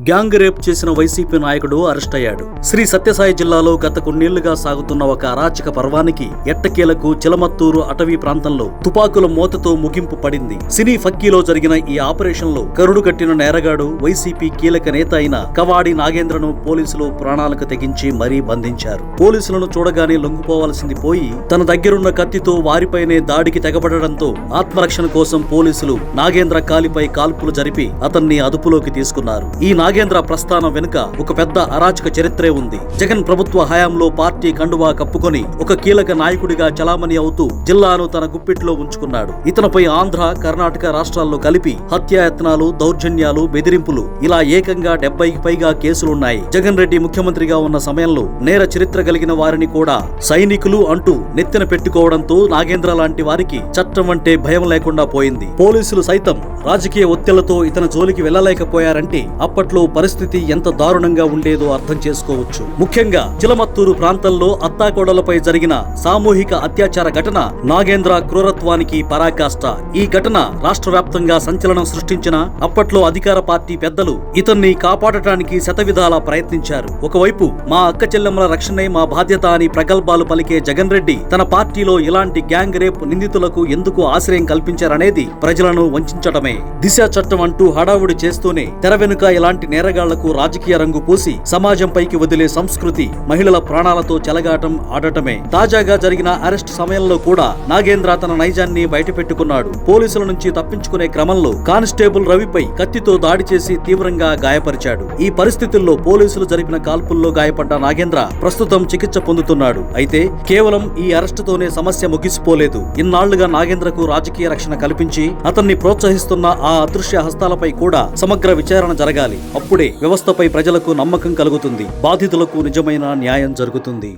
Gang rape చేసిన YCP నాయకుడు arrest అయ్యాడు. శ్రీ సత్యసాయి జిల్లాలో గత కొన్నేళ్లుగా సాగుతున్న ఒక అరాచక పర్వానికి ఎట్టకేలకు చిలమత్తూరు అటవీ ప్రాంతంలో తుపాకుల మోతతో ముగింపు పడింది. సినీ ఫక్కీలో జరిగిన ఈ ఆపరేషన్ లో కరుడు కట్టిన నేరగాడు వైసీపీ కీలక నేత అయిన కవాడి నాగేంద్రను పోలీసులు ప్రాణాలకు తెగించి మరీ బంధించారు. పోలీసులను చూడగానే లొంగిపోవాల్సింది పోయి తన దగ్గరున్న కత్తితో వారిపైనే దాడికి తెగబడడంతో ఆత్మరక్షణ కోసం పోలీసులు నాగేంద్ర కాలిపై కాల్పులు జరిపి అతన్ని అదుపులోకి తీసుకున్నారు. ఈ నాగేంద్ర ప్రస్థానం వెనుక ఒక పెద్ద అరాచక చరిత్రే ఉంది. జగన్ ప్రభుత్వ హయాంలో పార్టీ కండువా కప్పుకొని ఒక కీలక నాయకుడిగా చలామణి అవుతూ జిల్లాను తన గుప్పిట్లో ఉంచుకున్నాడు. ఇతనిపై ఆంధ్ర, కర్ణాటక రాష్ట్రాల్లో కలిపి హత్యాయత్నాలు, దౌర్జన్యాలు, బెదిరింపులు ఇలా ఏకంగా 70కి పైగా కేసులున్నాయి. జగన్ రెడ్డి ముఖ్యమంత్రిగా ఉన్న సమయంలో నేర చరిత్ర కలిగిన వారిని కూడా సైనికులు అంటూ నెత్తిన పెట్టుకోవడంతో నాగేంద్ర లాంటి వారికి చట్టం అంటే భయం లేకుండా పోయింది. పోలీసులు సైతం రాజకీయ ఒత్తిళ్లతో ఇతని జోలికి వెళ్లలేకపోయారంటే అప్పట్లో పరిస్థితి ఎంత దారుణంగా ఉండేదో అర్థం చేసుకోవచ్చు. ముఖ్యంగా చిలమత్తూరు ప్రాంతంలో అత్తాకోడలపై జరిగిన సామూహిక అత్యాచార ఘటన నాగేంద్ర క్రూరత్వానికి పరాకాష్ట. ఈ ఘటన రాష్ట్ర వ్యాప్తంగా సంచలనం సృష్టించిన అప్పట్లో అధికార పార్టీ పెద్దలు ఇతన్ని కాపాడటానికి శతవిధాలా ప్రయత్నించారు. ఒకవైపు మా అక్క చెల్లెమ్మల రక్షణే మా బాధ్యత అని ప్రగల్భాలు పలికే జగన్ రెడ్డి తన పార్టీలో ఇలాంటి గ్యాంగ్ రేప్ నిందితులకు ఎందుకు ఆశ్రయం కల్పించారనేది ప్రజలను వంచడమే. దిశ చట్టం అంటూ హడావుడి చేస్తూనే తెర వెనుక ఇలాంటి నేరగాళ్లకు రాజకీయ రంగు పూసి సమాజంపైకి వదిలే సంస్కృతి, మహిళల ప్రాణాలతో చెలగాటం ఆడటమే. తాజాగా జరిగిన అరెస్ట్ సమయంలో కూడా నాగేంద్ర తన నైజాన్ని బయటపెట్టుకున్నాడు. పోలీసుల నుంచి తప్పించుకునే క్రమంలో కానిస్టేబుల్ రవిపై కత్తితో దాడి చేసి తీవ్రంగా గాయపరిచాడు. ఈ పరిస్థితుల్లో పోలీసులు జరిపిన కాల్పుల్లో గాయపడ్డ నాగేంద్ర ప్రస్తుతం చికిత్స పొందుతున్నాడు. అయితే కేవలం ఈ అరెస్టుతోనే సమస్య ముగిసిపోలేదు. ఇన్నాళ్లుగా నాగేంద్రకు రాజకీయ రక్షణ కల్పించి అతన్ని ప్రోత్సహిస్తున్న ఆ అదృశ్య హస్తాలపై కూడా సమగ్ర విచారణ జరగాలి. అప్పుడే వ్యవస్థపై ప్రజలకు నమ్మకం కలుగుతుంది, బాధితులకు నిజమైన న్యాయం జరుగుతుంది.